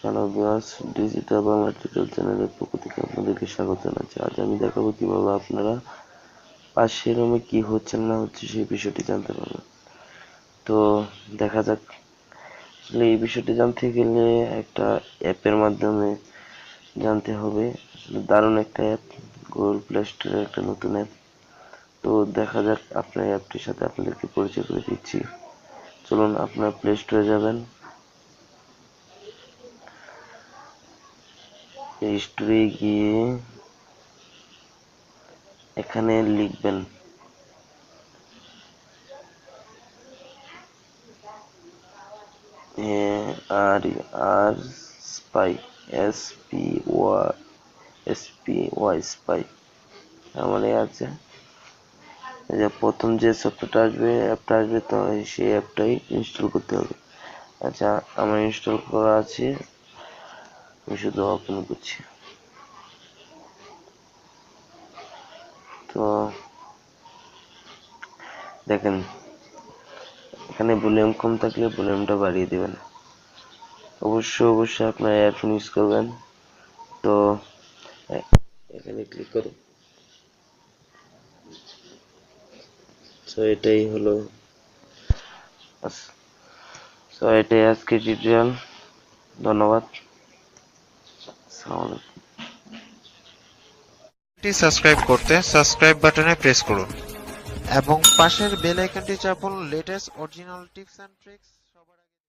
Hello viewers, digital Bangla tutorial চ্যানেলের পক্ষ থেকে আপনাদেরকে স্বাগত জানাচ্ছি। আজ আমি দেখাবো কিভাবে আপনারা পাশের রুমে কি হচ্ছে না হচ্ছে সেই বিষয়টি জানতে পারবেন। তো দেখা যাক। আসলে এই বিষয়টি জানতে গেলে একটা অ্যাপের মাধ্যমে জানতে হবে। আসলে দারুণ একটা অ্যাপ, গুগল প্লে স্টোরের একটা নতুন অ্যাপ। তো দেখা যাক, আপনার অ্যাপটির সাথে আপনাদেরকে পরিচয় করে দিচ্ছি। চলুন, আপনার প্লে স্টোরে যাবেন। প্লে স্টোরে গিয়ে এখানে লিখবেন আর আর স্পাই, SPY স্পাই। আমার আছে, এই যে প্রথম যে সফটওয়্যারটা আসবে, অ্যাপটা আসবে, তো সেই অ্যাপটাই ইনস্টল করতে হবে। আচ্ছা, আমার ইনস্টল করা আছে, আমি শুধু ওপেন করছি। তো দেখেন, এখানে ভলিউম কম থাকলে ভলিউমটা বাড়িয়ে দিবেন। অবশ্যই আপনার এয়ারফোন ইউজ করবেন। তো এখানে ক্লিক করুন। তো এটাই হলো, এটাই আজকে টিউটোরিয়াল। ধন্যবাদ। আসসালামু আলাইকুম। সাবস্ক্রাইব করতে সাবস্ক্রাইব বাটনে প্রেস করুন এবং পাশের বেল আইকনটি চাপুন latest original tips and tricks